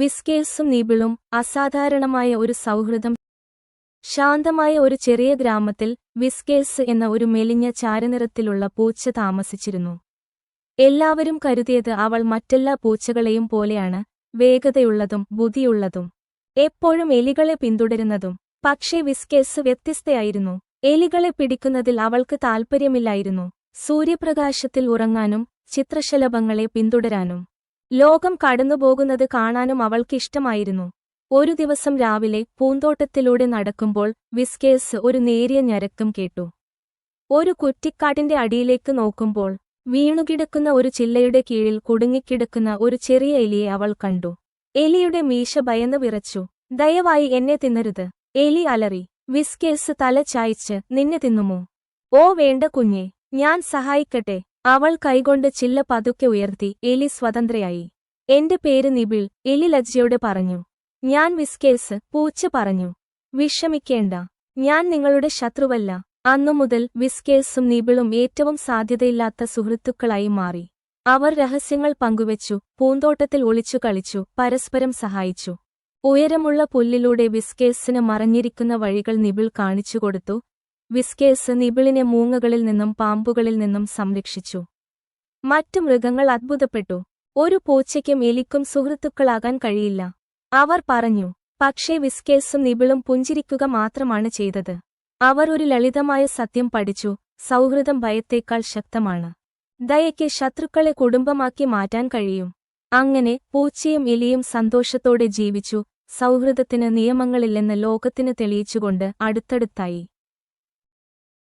വിസ്കേസും നിബിളും അസാധാരണമായ ഒരു സൗഹൃദം. ശാന്തമായ ഒരു ചെറിയ ഗ്രാമത്തിൽ വിസ്കേസ് എന്ന ഒരു മെലിഞ്ഞ ചാരനിറത്തിലുള്ള പൂച്ച താമസിച്ചിരുന്നു. എല്ലാവരും കരുതിയത് അവൾ മറ്റെല്ലാ പൂച്ചകളെയും പോലെയാണ്, വേഗതയുള്ളതും ബുദ്ധിയുള്ളതും, എപ്പോഴും എലികളെ പിന്തുടരുന്നതും. പക്ഷേ വിസ്കേസ് വ്യത്യസ്തയായിരുന്നു. എലികളെ പിടിക്കുന്നതിൽ അവൾക്ക് താൽപ്പര്യമില്ലായിരുന്നു. സൂര്യപ്രകാശത്തിൽ ഉറങ്ങാനും ചിത്രശലഭങ്ങളെ പിന്തുടരാനും ലോകം കടന്നുപോകുന്നത് കാണാനും അവൾക്കിഷ്ടമായിരുന്നു. ഒരു ദിവസം രാവിലെ പൂന്തോട്ടത്തിലൂടെ നടക്കുമ്പോൾ വിസ്കേസ് ഒരു നേരിയ ഞരക്കം കേട്ടു. ഒരു കുറ്റിക്കാട്ടിന്റെ അടിയിലേക്ക് നോക്കുമ്പോൾ വീണുകിടക്കുന്ന ഒരു ചില്ലയുടെ കീഴിൽ കുടുങ്ങിക്കിടക്കുന്ന ഒരു ചെറിയ എലിയെ അവൾ കണ്ടു. എലിയുടെ മീശ ഭയന്ന് വിറച്ചു. ദയവായി എന്നെ തിന്നരുത്, എലി അലറി. വിസ്കേസ് തല ചായ്ച്ച്, നിന്നെ തിന്നുമോ? ഓ വേണ്ട കുഞ്ഞേ, ഞാൻ സഹായിക്കട്ടെ. അവൾ കൈകൊണ്ട് ചില്ല പതുക്കെ ഉയർത്തി. എലി സ്വതന്ത്രയായി. എന്റെ പേര് നിബിൾ, എലി ലജ്ജയോടെ പറഞ്ഞു. ഞാൻ വിസ്കേസ്, പൂച്ച പറഞ്ഞു. വിഷമിക്കേണ്ട, ഞാൻ നിങ്ങളുടെ ശത്രുവല്ല. അന്നുമുതൽ വിസ്കേസും നിബിളും ഏറ്റവും സാധ്യതയില്ലാത്ത സുഹൃത്തുക്കളായി മാറി. അവർ രഹസ്യങ്ങൾ പങ്കുവച്ചു, പൂന്തോട്ടത്തിൽ ഒളിച്ചു കളിച്ചു, പരസ്പരം സഹായിച്ചു. ഉയരമുള്ള പുല്ലിലൂടെ വിസ്കേസിന് മറഞ്ഞിരിക്കുന്ന വഴികൾ നിബിൾ കാണിച്ചുകൊടുത്തു. വിസ്കേസ് നിബിളിനെ മൂങ്ങകളിൽ നിന്നും പാമ്പുകളിൽ നിന്നും സംരക്ഷിച്ചു. മറ്റു മൃഗങ്ങൾ അത്ഭുതപ്പെട്ടു. ഒരു പൂച്ചയ്ക്കും എലിക്കും സുഹൃത്തുക്കളാകാൻ കഴിയില്ല, അവർ പറഞ്ഞു. പക്ഷേ വിസ്കേസും നിബിളും പുഞ്ചിരിക്കുക മാത്രമാണ് ചെയ്തത്. അവർ ഒരു ലളിതമായ സത്യം പഠിച്ചു: സൗഹൃദം ഭയത്തേക്കാൾ ശക്തമാണ്. ദയയ്ക്ക് ശത്രുക്കളെ കുടുംബമാക്കി മാറ്റാൻ കഴിയും. അങ്ങനെ പൂച്ചയും എലിയും സന്തോഷത്തോടെ ജീവിച്ചു, സൗഹൃദത്തിന് നിയമങ്ങളില്ലെന്ന് ലോകത്തിന് തെളിയിച്ചുകൊണ്ട് അടുത്തടുത്തായി.